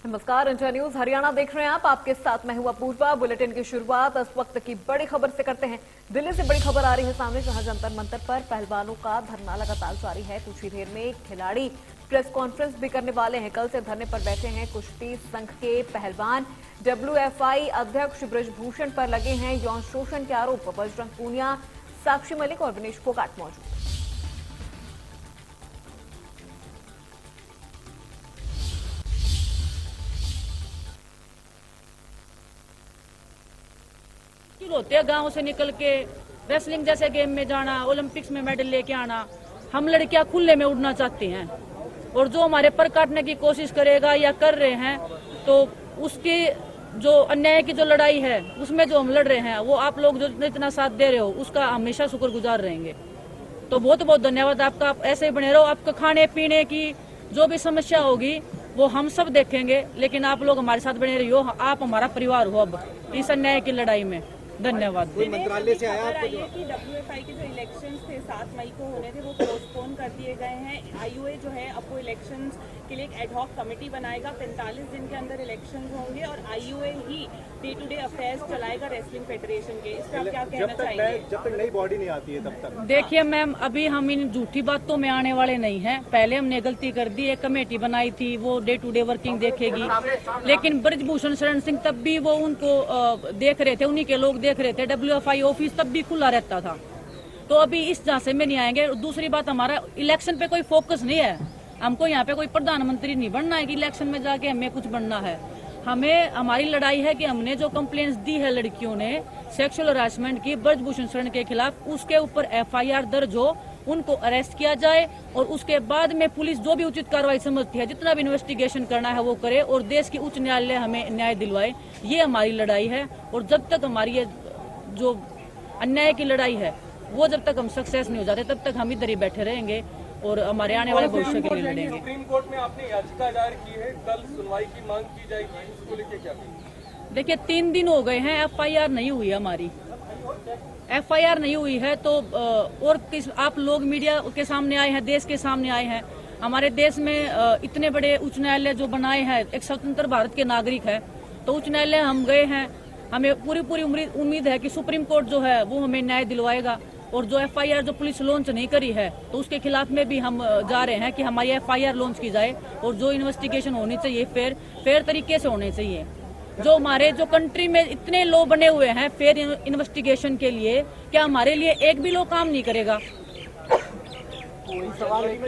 नमस्कार, India news Haryana देख रहे हैं आप। आपके साथ मैं हूं अपूर्वा। बुलेटिन की शुरुआत इस वक्त की बड़ी खबर से करते हैं। दिल्ली से बड़ी खबर आ रही है सामने, जहां जंतर मंतर पर पहलवानों का धरना लगातार जारी है। कुछ ही देर में खिलाड़ी प्रेस कॉन्फ्रेंस भी करने वाले हैं। कल से धरने पर बैठे हैं कुश्ती संघ के पहलवान। WFI अध्यक्ष ब्रजभूषण पर लगे हैं यौन शोषण के आरोप। बजरंग पूनिया, साक्षी मलिक और विनेश फोगाट मौजूद। होते हैं गांव से निकल के रेसलिंग जैसे गेम में जाना, ओलंपिक्स में मेडल लेके आना। हम लड़कियां खुले में उड़ना चाहती हैं और जो हमारे पर काटने की कोशिश करेगा या कर रहे हैं तो उसकी जो अन्याय की जो लड़ाई है उसमें जो हम लड़ रहे हैं वो आप लोग जो इतना साथ दे रहे हो उसका हमेशा शुक्रगुजार रहेंगे। तो बहुत बहुत धन्यवाद आपका। आप ऐसे ही बने रहो। आपका खाने पीने की जो भी समस्या होगी वो हम सब देखेंगे, लेकिन आप लोग हमारे साथ बने रहियो। आप हमारा परिवार हो अब इस अन्याय की लड़ाई में। धन्यवाद। मंत्रालय से आया आपको कि WFI के जो इलेक्शंस थे 7 मई को होने थे वो पोस्टपोन कर दिए गए हैं। IOA जो है अब वो इलेक्शंस के लिए एक एडहॉक कमेटी बनाएगा। 45 दिन के अंदर इलेक्शंस होंगे और IOA ही डे टू डे अफेयर्स चलाएगा रेसलिंग फेडरेशन के। इस पर आप क्या कहना चाहेंगे? जब तक नई बॉडी नहीं आती है तब तक। देखिए मैम, अभी हम इन झूठी बातों में आने वाले नहीं हैं। पहले हमने गलती कर दी, एक कमेटी बनाई थी, वो डे टू डे वर्किंग देखेगी। लेकिन ब्रजभूषण शरण सिंह तब भी वो उनको देख रहे थे, उन्हीं के लोग देख रहे थे। WFI ऑफिस तब भी खुला रहता था। तो अभी इस झांसे में नहीं आएंगे। दूसरी बात, हमारा इलेक्शन पे कोई फोकस नहीं है। हमको यहाँ पे कोई प्रधानमंत्री नहीं बनना है कि इलेक्शन में जाके हमें कुछ बनना है। हमें हमारी लड़ाई है कि हमने जो कंप्लेंट्स दी है लड़कियों ने सेक्सुअल हरासमेंट की ब्रजभूषण शरण के खिलाफ, उसके ऊपर FIR दर्ज हो, उनको अरेस्ट किया जाए और उसके बाद में पुलिस जो भी उचित कार्रवाई समझती है, जितना भी इन्वेस्टिगेशन करना है वो करे और देश की उच्च न्यायालय हमें न्याय दिलवाए। ये हमारी लड़ाई है और जब तक हमारी ये जो अन्याय की लड़ाई है वो जब तक हम सक्सेस नहीं हो जाते तब तक हम इधर ही बैठे रहेंगे और हमारे आने वाले भविष्य के लिए लड़ेंगे। सुप्रीम कोर्ट में आपने याचिका दायर की है, कल सुनवाई की मांग की जाएगी, इसको लेकर क्या कहेंगे? देखिए 3 दिन हो गए हैं, FIR नहीं हुई है हमारी। FIR नहीं हुई है तो और किस आप लोग मीडिया के सामने आए हैं, देश के सामने आए हैं। हमारे देश में इतने बड़े उच्च न्यायालय जो बनाए हैं, एक स्वतंत्र भारत के नागरिक है, तो उच्च न्यायालय हम गए हैं। हमें पूरी उम्मीद है कि सुप्रीम कोर्ट जो है वो हमें न्याय दिलवाएगा और जो FIR जो पुलिस लॉन्च नहीं करी है तो उसके खिलाफ में भी हम जा रहे हैं कि हमारी FIR लॉन्च की जाए और जो इन्वेस्टिगेशन होनी चाहिए फेयर तरीके से होने चाहिए। जो हमारे जो कंट्री में इतने लॉ बने हुए हैं फेयर इन्वेस्टिगेशन के लिए, क्या हमारे लिए एक भी लॉ काम नहीं करेगा? सवाल है कि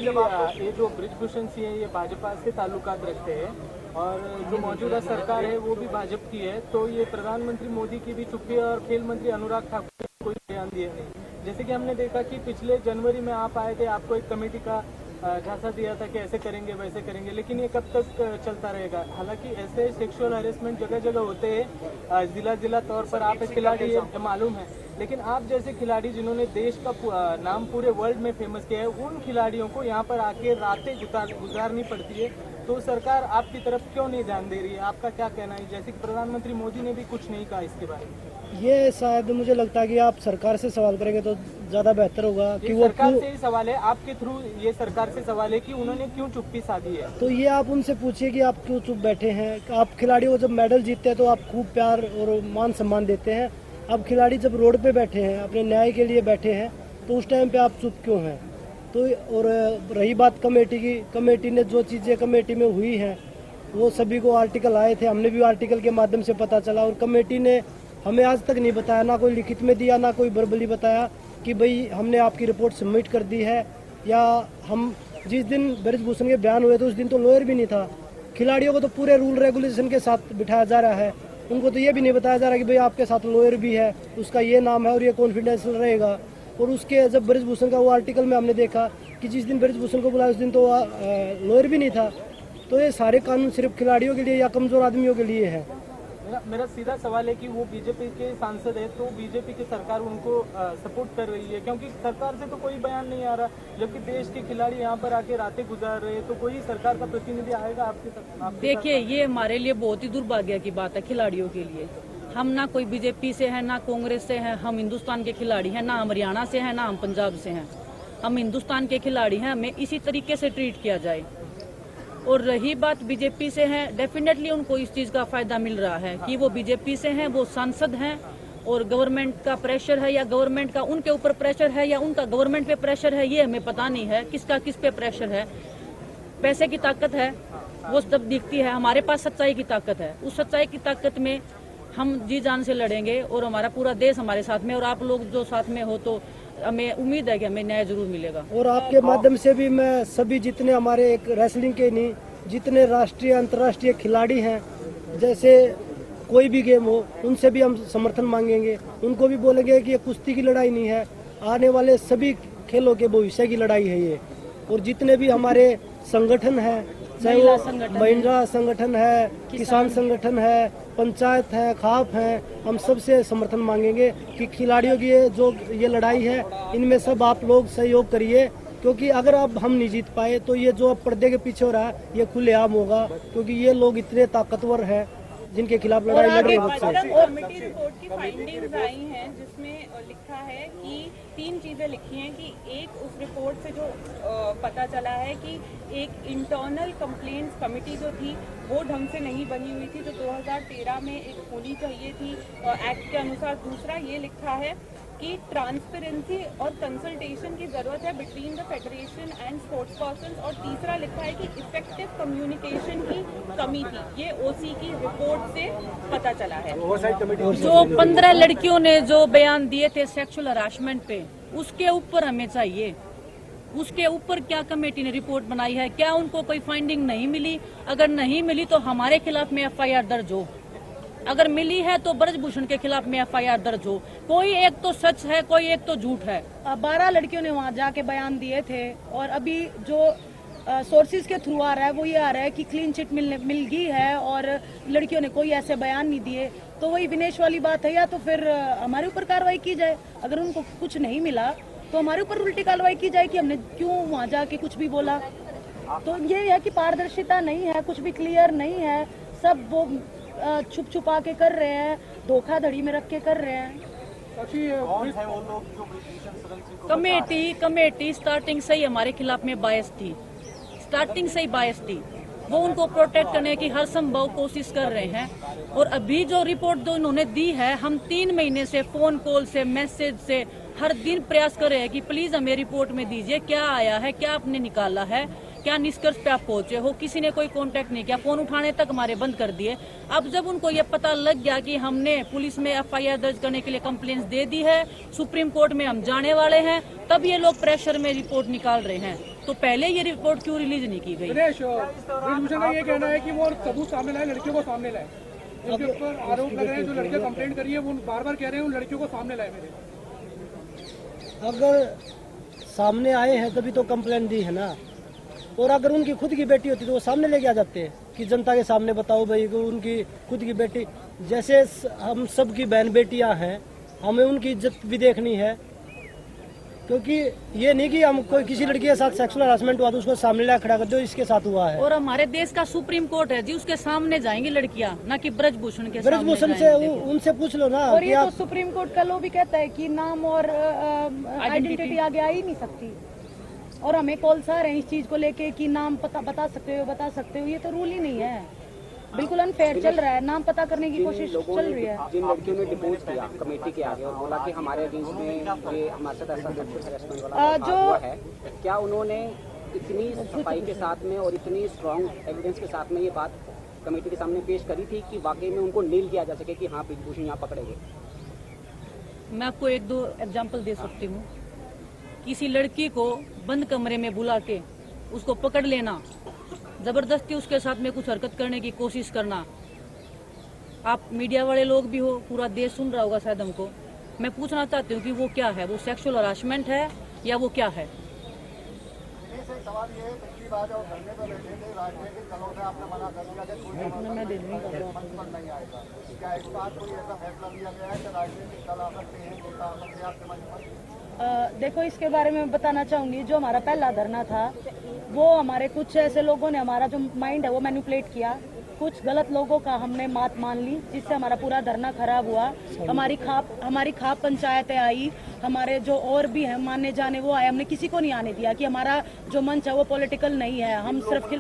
ये जो ब्रजभूषण सिंह है ये भाजपा से ताल्लुकात रखते हैं और जो मौजूदा सरकार है वो भी भाजपा की है, तो ये प्रधानमंत्री मोदी की भी चुप्पी और खेल मंत्री अनुराग ठाकुर ने कोई बयान दिया नहीं। जैसे कि हमने देखा कि पिछले जनवरी में आप आए थे, आपको एक कमेटी का झांसा दिया था कि ऐसे करेंगे वैसे करेंगे, लेकिन ये कब तक चलता रहेगा? हालांकि ऐसे सेक्सुअल हैरेसमेंट जगह जगह होते हैं, जिला तौर पर आप एक खिलाड़ी मालूम है, लेकिन आप जैसे खिलाड़ी जिन्होंने देश का नाम पूरे वर्ल्ड में फेमस किया है, उन खिलाड़ियों को यहाँ पर आके रातें गुजारनी पड़ती है, तो सरकार आपकी तरफ क्यों नहीं ध्यान दे रही है? आपका क्या कहना है? जैसे कि प्रधानमंत्री मोदी ने भी कुछ नहीं कहा इसके बारे में। ये शायद मुझे लगता है कि आप सरकार से सवाल करेंगे तो ज्यादा बेहतर होगा कि वो सरकार से ही सवाल है, आपके थ्रू ये सरकार से सवाल है कि उन्होंने क्यों चुप्पी साधी है। तो ये आप उनसे पूछिए कि आप क्यों चुप बैठे हैं। आप खिलाड़ियों को जब मेडल जीतते हैं तो आप खूब प्यार और मान सम्मान देते हैं। अब खिलाड़ी जब रोड पे बैठे हैं, अपने न्याय के लिए बैठे हैं, तो उस टाइम पे आप चुप क्यों हैं? तो और रही बात कमेटी की, कमेटी ने जो चीजें कमेटी में हुई हैं वो सभी को आर्टिकल आए थे, हमने भी आर्टिकल के माध्यम से पता चला और कमेटी ने हमें आज तक नहीं बताया, ना कोई लिखित में दिया, ना कोई वर्बली बताया कि भाई हमने आपकी रिपोर्ट सबमिट कर दी है। या हम जिस दिन ब्रजभूषण के बयान हुए थे उस दिन तो लॉयर भी नहीं था। खिलाड़ियों को तो पूरे रूल रेगुलेशन के साथ बिठाया जा रहा है, उनको तो ये भी नहीं बताया जा रहा कि भाई आपके साथ लॉयर भी है, उसका ये नाम है और ये कॉन्फिडेंशियल रहेगा। और उसके जब ब्रजभूषण का वो आर्टिकल में हमने देखा कि जिस दिन ब्रजभूषण को बुलाया उस दिन तो लॉयर भी नहीं था। तो ये सारे कानून सिर्फ खिलाड़ियों के लिए या कमजोर आदमियों के लिए है। मेरा सीधा सवाल है कि वो बीजेपी के सांसद है, तो बीजेपी की सरकार उनको सपोर्ट कर रही है, क्योंकि सरकार से तो कोई बयान नहीं आ रहा, जबकि देश के खिलाड़ी यहाँ पर आके रातें गुजार रहे हैं, तो कोई सरकार का प्रतिनिधि आएगा आपके? देखिए ये हमारे लिए बहुत ही दुर्भाग्य की बात है खिलाड़ियों के लिए। हम ना कोई बीजेपी से है, ना कांग्रेस से है, हम हिंदुस्तान के खिलाड़ी हैं, ना हम हरियाणा से हैं, ना हम पंजाब से हैं। हम हिंदुस्तान के खिलाड़ी हैं, हमें इसी तरीके से ट्रीट किया जाए। और रही बात बीजेपी से है, डेफिनेटली उनको इस चीज का फायदा मिल रहा है कि वो बीजेपी से हैं, वो सांसद हैं और गवर्नमेंट का प्रेशर है या गवर्नमेंट का उनके ऊपर प्रेशर है या उनका गवर्नमेंट पे प्रेशर है, ये हमें पता नहीं है किसका किस पे प्रेशर है। पैसे की ताकत है वो सब दिखती है, हमारे पास सच्चाई की ताकत है। उस सच्चाई की ताकत में हम जी जान से लड़ेंगे और हमारा पूरा देश हमारे साथ में, और आप लोग जो साथ में हो तो हमें उम्मीद है कि हमें न्याय जरूर मिलेगा। और आपके माध्यम से भी मैं सभी जितने हमारे एक रेसलिंग के नहीं, जितने राष्ट्रीय अंतर्राष्ट्रीय खिलाड़ी हैं, जैसे कोई भी गेम हो, उनसे भी हम समर्थन मांगेंगे। उनको भी बोलेंगे कि ये कुश्ती की लड़ाई नहीं है, आने वाले सभी खेलों के भविष्य की लड़ाई है ये। और जितने भी हमारे संगठन हैं, चाहे वो महिला संगठन है, किसान संगठन है, पंचायत है, खाप है, हम सबसे समर्थन मांगेंगे कि खिलाड़ियों की ये लड़ाई है, इनमें सब आप लोग सहयोग करिए। क्योंकि अगर अब हम नहीं जीत पाए तो ये जो अब पर्दे के पीछे हो रहा है ये खुलेआम होगा, क्योंकि ये लोग इतने ताकतवर हैं जिनके खिलाफ लड़ाई लड़ रहे हैं। कमेटी रिपोर्ट की फाइंडिंग्स आई हैं जिसमें लिखा है कि 3 चीजें लिखी हैं कि एक उस रिपोर्ट से जो पता चला है कि एक इंटरनल कंप्लेंट्स कमेटी जो थी वो ढंग से नहीं बनी हुई थी, जो 2013 में एक होनी चाहिए थी एक्ट के अनुसार। दूसरा ये लिखा है कि ट्रांसपेरेंसी और कंसल्टेशन की जरूरत है between the federation and sports person. और तीसरा लिखा है कि इफेक्टिव कम्युनिकेशन की कमी थी। ये ओसी की रिपोर्ट से पता चला है। जो 15 लड़कियों ने जो बयान दिए थे सेक्सुअल हरासमेंट पे, उसके ऊपर हमें चाहिए, उसके ऊपर क्या कमेटी ने रिपोर्ट बनाई है, क्या उनको कोई फाइंडिंग नहीं मिली? अगर नहीं मिली तो हमारे खिलाफ में एफआईआर दर्ज हो, अगर मिली है तो ब्रजभूषण के खिलाफ में एफआईआर दर्ज हो। कोई एक तो सच है, कोई एक तो झूठ है। 12 लड़कियों ने वहाँ जाके बयान दिए थे और अभी जो सोर्सेज के थ्रू आ रहा है वो ये आ रहा है कि क्लीन चिट मिल गई है और लड़कियों ने कोई ऐसे बयान नहीं दिए। तो वही विनेश वाली बात है, या तो फिर हमारे ऊपर कार्रवाई की जाए, अगर उनको कुछ नहीं मिला तो हमारे ऊपर उल्टी कार्रवाई की जाए कि हमने क्यों वहाँ जाके कुछ भी बोला। तो ये है कि पारदर्शिता नहीं है, कुछ भी क्लियर नहीं है, सब वो छुप छुपा के कर रहे हैं, धोखाधड़ी में रख के कर रहे हैं। कमेटी स्टार्टिंग से ही हमारे खिलाफ में बायस थी, स्टार्टिंग से ही बायस थी। वो उनको प्रोटेक्ट करने की हर संभव कोशिश कर रहे हैं। और अभी जो रिपोर्ट जो इन्होंने दी है, हम 3 महीने से फोन कॉल से, मैसेज से हर दिन प्रयास कर रहे हैं कि प्लीज हमें रिपोर्ट में दीजिए, क्या आया है, क्या आपने निकाला है, क्या निष्कर्ष पे आप पहुंचे हो। किसी ने कोई कांटेक्ट नहीं किया, फोन उठाने तक हमारे बंद कर दिए। अब जब उनको ये पता लग गया कि हमने पुलिस में एफआईआर दर्ज करने के लिए कंप्लेंट्स दे दी है, सुप्रीम कोर्ट में हम जाने वाले हैं, तब ये लोग प्रेशर में रिपोर्ट निकाल रहे हैं। तो पहले ये रिपोर्ट क्यों रिलीज नहीं की गई? ब्रजभूषण का ये कहना है कि वो सबूत सामने लाए, लड़कियों को सामने लाए। उनके ऊपर आरोप लग रहे हैं, जो लड़कियां कंप्लेंट करी है वो बार बार कह रहे हैं उन लड़कियों को सामने लाए। मेरे अगर सामने आए हैं तभी तो कंप्लेंट दी है ना। और अगर उनकी खुद की बेटी होती तो वो सामने लेके आ जाते हैं कि जनता के सामने बताओ भाई कि उनकी खुद की बेटी, जैसे हम सब की बहन बेटियां हैं, हमें उनकी इज्जत भी देखनी है। क्योंकि ये नहीं कि हम कोई किसी लड़की के साथ सेक्सुअल हरासमेंट हुआ तो उसको सामने ला खड़ा कर दो, इसके साथ हुआ है। और हमारे देश का सुप्रीम कोर्ट है जी, उसके सामने जाएंगी लड़कियां, ना कि ब्रजभूषण के सामने ब्रजभूषण से उनसे पूछ लो ना। और ये तो सुप्रीम कोर्ट का लो भी कहता है कि नाम और आइडेंटिटी आगे आ ही नहीं सकती। और हमें कॉल्स आ रहे हैं इस चीज को लेके कि नाम पता बता सकते हो, ये तो रूल ही नहीं है, बिल्कुल अनफेयर चल रहा है। नाम पता करने की कोशिश चल रही है। जिन लड़कियों ने डिपोज किया कमेटी के आगे और बोला कि हमारे अगेंस्ट में ये हमारे साथ ऐसा हरासमेंट वाला हुआ है, क्या उन्होंने इतनी सफाई के साथ में और इतनी स्ट्रॉन्ग एविडेंस के साथ में ये बात कमेटी के सामने पेश करी थी कि वाकई में उनको नील किया जा सके कि हाँ ब्रजभूषण यहाँ पकड़े गए? मैं आपको 1-2 एग्जाम्पल दे सकती हूँ। किसी लड़की को बंद कमरे में बुला के उसको पकड़ लेना, जबरदस्ती उसके साथ में कुछ हरकत करने की कोशिश करना। आप मीडिया वाले लोग भी हो, पूरा देश सुन रहा होगा शायद हमको। मैं पूछना चाहती हूँ कि वो क्या है, वो सेक्सुअल हरासमेंट है या वो क्या है? सवाल ये है, पिछली बार जब धरने पर बैठे थे राजनीतिक दलों से आपने मना कर दिया कि कोई मंच पर नहीं आएगा। क्या इस बार कोई ऐसा फैसला लिया गया है कि राजनीतिक दल आ सकते हैं, नेता आ सकते हैं आपके मंच पर? देखो, इसके बारे में बताना चाहूंगी, जो हमारा पहला धरना था वो हमारे कुछ ऐसे लोगों ने हमारा जो माइंड है वो मैनिपुलेट किया, कुछ गलत लोगों का हमने मात मान ली, जिससे हमारा पूरा धरना खराब हुआ। हमारी खाप पंचायतें आई हमारे जो और भी हैं माने जाने वो आए, हमने किसी को नहीं आने दिया कि हमारा जो मंच है वो पॉलिटिकल नहीं है। हम सिर्फ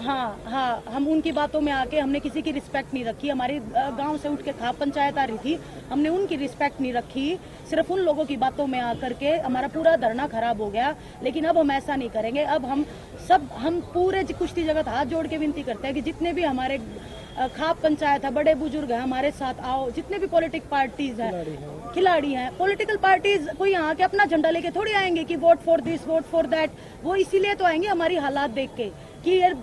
हाँ, हम उनकी बातों में आके हमने किसी की रिस्पेक्ट नहीं रखी। हमारी गांव से उठ के खाप पंचायत आ रही थी, हमने उनकी रिस्पेक्ट नहीं रखी, सिर्फ उन लोगों की बातों में आकर के हमारा पूरा धरना खराब हो गया। लेकिन अब हम ऐसा नहीं करेंगे। अब हम पूरे कुश्ती जगत हाथ जोड़ के विनती करते हैं कि जितने भी हमारे खाप पंचायत है, बड़े बुजुर्ग हैं, हमारे साथ आओ। जितने भी पॉलिटिक पार्टीज हैं, खिलाड़ी हैं, पॉलिटिकल पार्टीज कोई यहाँ के अपना झंडा लेके थोड़ी आएंगे कि vote for this vote for that. वो इसीलिए तो आएंगे हमारी हालात देख के कि यार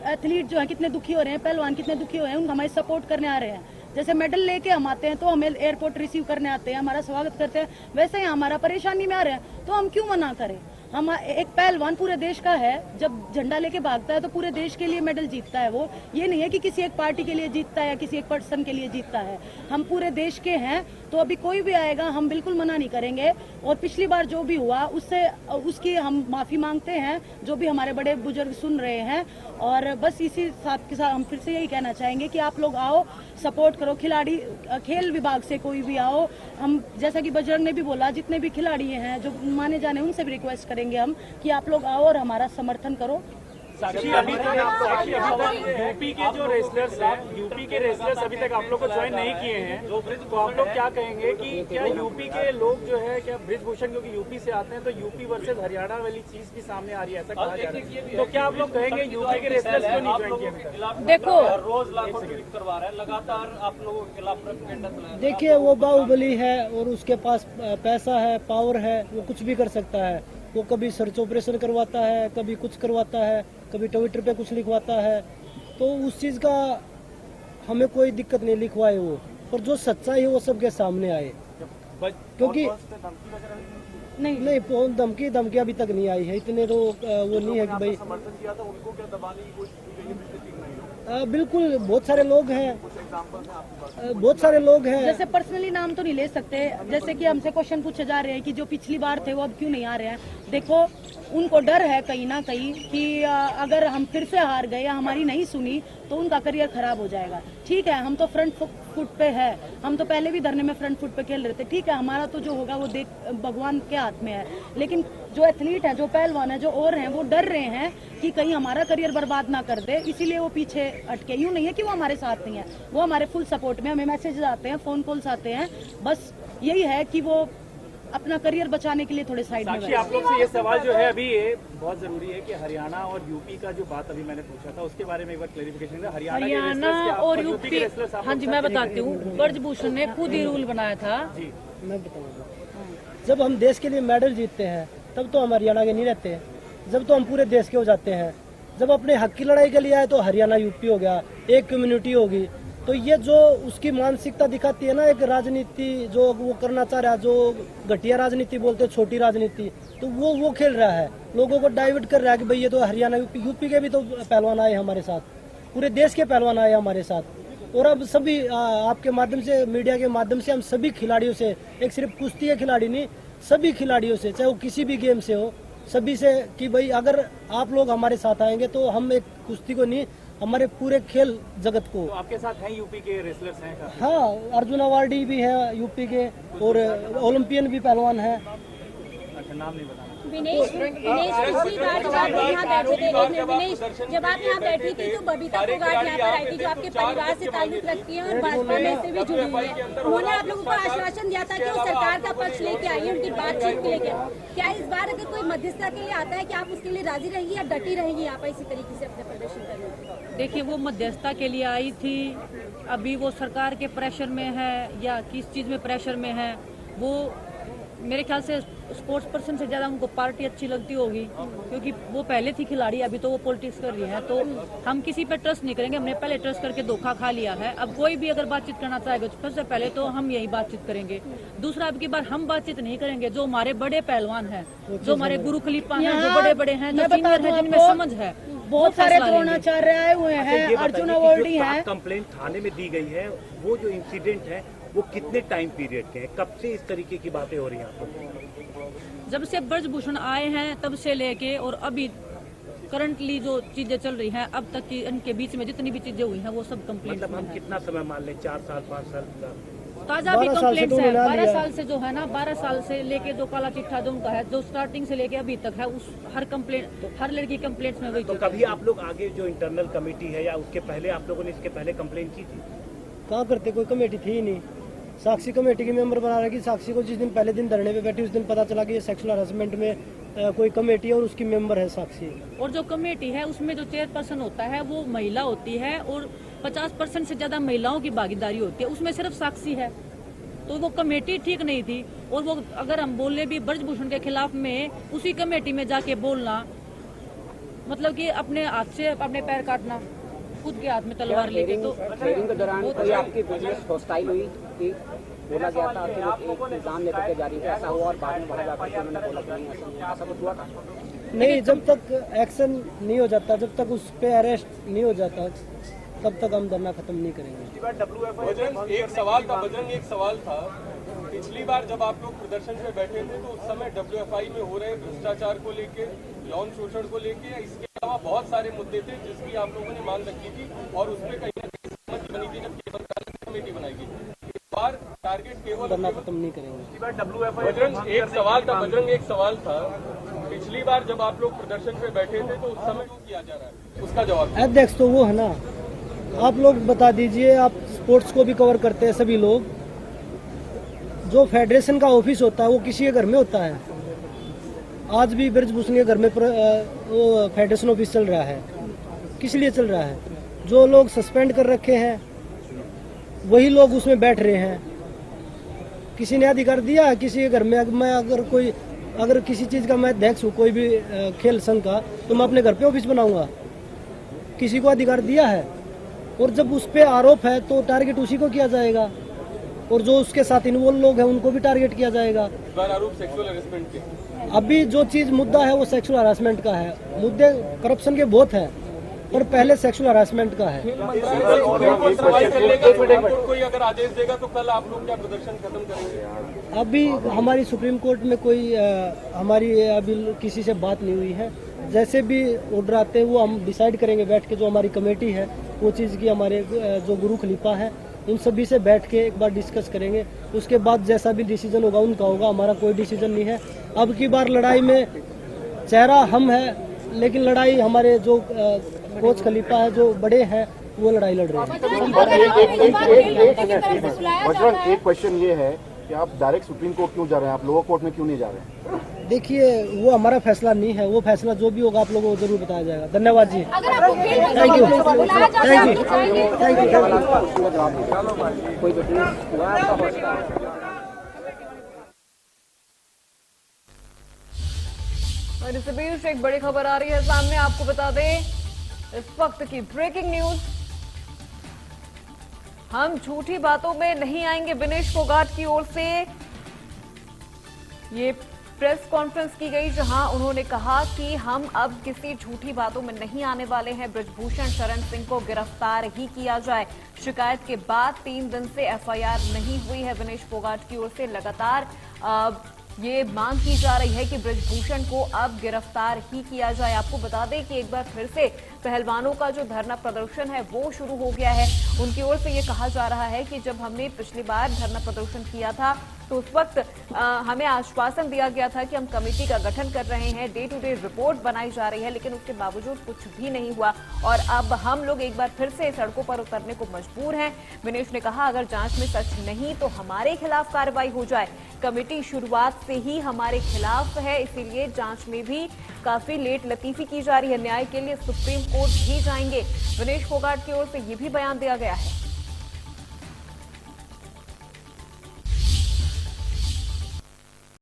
एथलीट जो है कितने दुखी हो रहे हैं, पहलवान कितने दुखी हो रहे हैं, उनको हमारी सपोर्ट करने आ रहे हैं। जैसे मेडल लेके हम आते हैं तो हमें एयरपोर्ट रिसीव करने आते हैं, हमारा स्वागत करते हैं, वैसे ही हमारा परेशानी में आ रहे हैं तो हम क्यों मना करें। हम एक पहलवान पूरे देश का है, जब झंडा लेके भागता है तो पूरे देश के लिए मेडल जीतता है। वो ये नहीं है कि किसी एक पार्टी के लिए जीतता है या किसी एक पर्सन के लिए जीतता है। हम पूरे देश के हैं, तो अभी कोई भी आएगा हम बिल्कुल मना नहीं करेंगे। और पिछली बार जो भी हुआ उसकी हम माफी मांगते हैं, जो भी हमारे बड़े बुजुर्ग सुन रहे हैं। और बस इसी साथ के साथ हम फिर से यही कहना चाहेंगे कि आप लोग आओ, सपोर्ट करो। खिलाड़ी खेल विभाग से कोई भी आओ, हम जैसा कि बजरंग ने भी बोला, जितने भी खिलाड़ी हैं जो माने जाने उनसे भी रिक्वेस्ट करेंगे हम कि आप लोग आओ और हमारा समर्थन करो। साक्षी अभी तक यूपी के जो रेसलर्स हैं, यूपी के रेसलर्स अभी तक आप लोग को ज्वाइन नहीं किए हैं, तो आप लोग क्या कहेंगे कि क्या यूपी के लोग जो है, क्या ब्रिजभूषण क्योंकि यूपी से आते हैं तो यूपी वर्सेस हरियाणा वाली चीज भी सामने आ रही है, ऐसा कहा जा रहा है, तो क्या आप लोग कहेंगे यूपी के रेसलर्स क्यों नहीं ज्वाइन किए? देखो रोज लाखों ट्वीट करवा रहा है, लगातार आप लोगों के खिलाफ प्रोपेगेंडा चला। देखिए, वो बाहुबली है और उसके पास पैसा है, पावर है, वो कुछ भी कर सकता है। वो कभी सर्च ऑपरेशन करवाता है, कभी कुछ करवाता है, कभी ट्विटर पे कुछ लिखवाता है। तो उस चीज का हमें कोई दिक्कत नहीं, लिखवाए वो, पर जो सच्चाई है वो सबके सामने आए। क्योंकि नहीं धमकी अभी तक नहीं आई है, इतने तो वो नहीं है कि भाई समर्थन किया था उनको क्या दबाने की कोशिश की गई है? बिल्कुल बहुत सारे लोग हैं, बहुत सारे लोग हैं। जैसे पर्सनली नाम तो नहीं ले सकते, जैसे कि हमसे क्वेश्चन पूछे जा रहे हैं कि जो पिछली बार थे वो अब क्यों नहीं आ रहे हैं। देखो, उनको डर है कहीं ना कहीं कि अगर हम फिर से हार गए या हमारी नहीं सुनी तो उनका करियर खराब हो जाएगा। ठीक है, हम तो फ्रंट फुट पे है, हम तो पहले भी धरने में फ्रंट फुट पे खेल रहे थे। ठीक है, हमारा तो जो होगा वो देख भगवान के हाथ में है। लेकिन जो एथलीट है, जो पहलवान है, जो और हैं, वो डर रहे हैं कि कहीं हमारा करियर बर्बाद ना कर दे, इसीलिए वो पीछे अटके। यूं नहीं है कि वो हमारे साथ नहीं है, वो हमारे फुल सपोर्ट में, हमें मैसेज आते हैं, फोन कॉल्स आते हैं। बस यही है कि वो अपना करियर बचाने के लिए थोड़े साइड में साक्षी, आप लोग से ये सवाल जो है अभी ये बहुत जरूरी है कि हरियाणा और यूपी का जो बात अभी मैंने पूछा था उसके बारे में एक बार क्लेरिफिकेशन है। हरियाणा और यूपी, हाँ जी मैं बताती हूँ। ब्रजभूषण ने खुद ही रूल बनाया था। मैं बताऊंगा, जब हम देश के लिए मेडल जीतते हैं तब तो हम हरियाणा के नहीं रहते हैं, जब तो हम पूरे देश के हो जाते हैं। जब अपने हक की लड़ाई के लिए आए तो हरियाणा यूपी हो गया, एक कम्युनिटी होगी। तो ये जो उसकी मानसिकता दिखाती है ना, एक राजनीति जो वो करना चाह रहा है, जो घटिया राजनीति बोलते हैं, छोटी राजनीति, तो वो खेल रहा है, लोगों को डाइवर्ट कर रहा है कि भाई ये तो हरियाणा यूपी के भी तो पहलवान आए हमारे साथ, पूरे देश के पहलवान आए हमारे साथ। और अब सभी आपके माध्यम से, मीडिया के माध्यम से हम सभी खिलाड़ियों से, एक सिर्फ कुश्ती के खिलाड़ी नहीं, सभी खिलाड़ियों से, चाहे वो किसी भी गेम से हो, सभी से कि भाई अगर आप लोग हमारे साथ आएंगे तो हम एक कुश्ती को नहीं, हमारे पूरे खेल जगत को। तो आपके साथ हैं यूपी के रेसलर्स हैं काफी? हाँ, अर्जुन अवार्डी भी है यूपी के और ओलंपियन भी पहलवान है। अच्छा, नाम नहीं बताना। विनेश, पिछली बार जब आप यहाँ बैठे थे, विनेश जब आप यहाँ बैठी थी तो बबीता फोगाट यहाँ पर आई थी, जो आपके परिवार से ताल्लुक रखती है और भाजपा में से भी जुड़ी हुई है। उन्होंने आप लोगों को आश्वासन दिया था कि वो सरकार का पक्ष लेके आई है, उनकी बातचीत के लेके। क्या इस बार अगर कोई मध्यस्थता के लिए आता है कि आप उसके लिए राजी रहेंगी या डटी रहेंगी यहाँ पर इसी तरीके से अपने प्रदर्शन करने? देखिए, वो मध्यस्थता के लिए आई थी, अभी वो सरकार के प्रेशर में है या किस चीज में प्रेशर में है, वो मेरे ख्याल से स्पोर्ट्स पर्सन से ज्यादा उनको पार्टी अच्छी लगती होगी, क्योंकि वो पहले थी खिलाड़ी, अभी तो वो पॉलिटिक्स कर रही है। तो हम किसी पे ट्रस्ट नहीं करेंगे, हमने पहले ट्रस्ट करके धोखा खा लिया है। अब कोई भी अगर बातचीत करना चाहेगा तो सबसे पहले तो हम यही बातचीत करेंगे। दूसरा, अब की बार हम बातचीत नहीं करेंगे, जो हमारे बड़े पहलवान हैं, जो हमारे गुरु खलीफा हैं, जो बड़े बड़े हैं, जो सीनियर हैं, जिनमें समझ है, बहुत सारे द्रोणाचार्य आए हुए हैं, अर्जुन अवार्डी हैं। कंप्लेंट थाने में दी गई है, वो जो इंसिडेंट है वो कितने टाइम पीरियड के हैं, कब से इस तरीके की बातें हो रही हैं आपको? जब से ब्रजभूषण आए हैं तब से लेके और अभी करंटली जो चीजें चल रही हैं अब तक की, इनके बीच में जितनी भी चीजें हुई हैं वो सब कंप्लीट। मतलब हम कितना समय मान लें, 4 साल 5 साल का? ताजा भी 12 साल से कंप्लेंट्स तो है। उन्होंने 12 लिया। साल से जो है ना, 12 साल से लेके जो काला चिट्ठा जो उनका है, जो स्टार्टिंग से लेके अभी तक है, उस हर लड़की कंप्लेंट्स में वही तो कभी आप लोग आगे जो इंटरनल कमेटी है या उसके पहले आप लोगों ने इसके पहले कंप्लेन की थी? कहाँ करते, कोई कमेटी थी ही नहीं। साक्षी कमेटी के मेंबर बना रखी। साक्षी को जिस दिन पहले दिन धरने पे बैठी उस दिन पता चला कि ये सेक्सुअल हरासमेंट में कोई कमेटी है और उसकी मेंबर है साक्षी। और जो कमेटी है उसमें जो चेयरपर्सन होता है वो महिला होती है और 50% से ज्यादा महिलाओं की भागीदारी होती है, उसमें सिर्फ साक्षी है। तो वो कमेटी ठीक नहीं थी। और वो अगर हम बोले भी ब्रजभूषण के खिलाफ में उसी कमेटी में जाके बोलना, मतलब कि अपने हाथ से अपने पैर काटना, खुद के हाथ में तलवार लेके। तो हियरिंग के दौरान कोई आपकी बिजनेस हॉस्टाइल हुई कि बोला गया था कि वो एक इल्जाम लेकर के जा रही थी, ऐसा हुआ और बाद में वहाँ जाकर के उन्होंने बोला कि नहीं ऐसा नहीं हुआ, ऐसा कुछ हुआ था? नहीं, जब तक एक्शन नहीं हो जाता, जब तक उस पे अरेस्ट नहीं हो जाता, तब तक हम धरना खत्म नहीं करेंगे। बजरंग, एक सवाल था, पिछली बार जब आप लोग प्रदर्शन पे बैठे थे तो उस समय WFI में हो रहे भ्रष्टाचार को लेके, यौन शोषण को लेके, इसके अलावा बहुत सारे मुद्दे थे जिसकी आप लोगों ने मांग रखी थी और उसपे कहीं ना कहीं सहमति बनी थी जब केवल कमेटी बनाएगी। इस बार टारगेट केवल धरना खत्म नहीं करेंगे। बजरंग, एक सवाल था, पिछली बार जब आप लोग प्रदर्शन पे बैठे थे तो उस समय क्यों किया जा रहा है, उसका जवाब। अध्यक्ष तो वो है ना, आप लोग बता दीजिए। आप स्पोर्ट्स को भी कवर करते हैं सभी लोग। जो फेडरेशन का ऑफिस होता है वो किसी के घर में होता है। आज भी ब्रजभूषण के घर में वो फेडरेशन ऑफिस चल रहा है। किस लिए चल रहा है? जो लोग सस्पेंड कर रखे हैं वही लोग उसमें बैठ रहे हैं। किसी ने अधिकार दिया है किसी के घर में? मैं अगर किसी चीज का मैं अध्यक्ष हूँ, कोई भी खेल संघ का, तो मैं अपने घर पे ऑफिस बनाऊंगा? किसी को अधिकार दिया है? और जब उस पे आरोप है तो टारगेट उसी को किया जाएगा और जो उसके साथ इन्वॉल्व लोग हैं उनको भी टारगेट किया जाएगा। आरोप सेक्सुअल हरासमेंट के। अभी जो चीज मुद्दा है वो सेक्सुअल हरासमेंट का है। मुद्दे करप्शन के बहुत है पर पहले सेक्सुअल हरासमेंट का है। कोई अगर आदेश देगा तो कल आप लोग क्या प्रदर्शन खत्म करेंगे? अभी हमारी सुप्रीम कोर्ट में कोई हमारी अभी किसी से बात नहीं हुई है। जैसे भी ऑर्डर आते हैं वो हम डिसाइड करेंगे बैठ के। जो हमारी कमेटी है वो चीज़ की, हमारे जो गुरु खलीफा है उन सभी से बैठ के एक बार डिस्कस करेंगे। उसके बाद जैसा भी डिसीजन होगा उनका होगा, हमारा कोई डिसीजन नहीं है। अब की बार लड़ाई में चेहरा हम है, लेकिन लड़ाई हमारे जो कोच खलीफा है, जो बड़े हैं, वो लड़ाई लड़ रहे हैं। बजरंग, एक क्वेश्चन ये है कि आप डायरेक्ट सुप्रीम कोर्ट क्यों जा रहे हैं? आप लोअर कोर्ट में क्यों नहीं जा रहे हैं? देखिए, वो हमारा फैसला नहीं है। वो फैसला जो भी होगा आप लोगों को जरूर बताया जाएगा। धन्यवाद जी। Thank you. और इस बीच एक बड़ी खबर आ रही है सामने, आपको बता दें इस वक्त की ब्रेकिंग न्यूज। हम झूठी बातों में नहीं आएंगे, विनेश फोगाट की ओर से ये प्रेस कॉन्फ्रेंस की गई जहां उन्होंने कहा कि हम अब किसी झूठी बातों में नहीं आने वाले हैं। ब्रजभूषण शरण सिंह को गिरफ्तार ही किया जाए। शिकायत के बाद 3 दिन से एफआईआर नहीं हुई है। विनेश फोगाट की ओर से लगातार ये मांग की जा रही है कि ब्रजभूषण को अब गिरफ्तार ही किया जाए। आपको बता दें कि एक बार फिर से पहलवानों का जो धरना प्रदर्शन है वो शुरू हो गया है। उनकी ओर से ये कहा जा रहा है कि जब हमने पिछली बार धरना प्रदर्शन किया था तो उस वक्त हमें आश्वासन दिया गया था कि हम कमेटी का गठन कर रहे हैं, डे टू डे रिपोर्ट बनाई जा रही है, लेकिन उसके बावजूद कुछ भी नहीं हुआ और अब हम लोग एक बार फिर से सड़कों पर उतरने को मजबूर हैं। विनेश ने कहा अगर जांच में सच नहीं तो हमारे खिलाफ कार्रवाई हो जाए। कमेटी शुरुआत से ही हमारे खिलाफ है, इसीलिए जांच में भी काफी लेट लतीफी की जा रही है। न्याय के लिए सुप्रीम कोर्ट भी जाएंगे। विनेश फोगाट की ओर से ये भी बयान दिया गया है।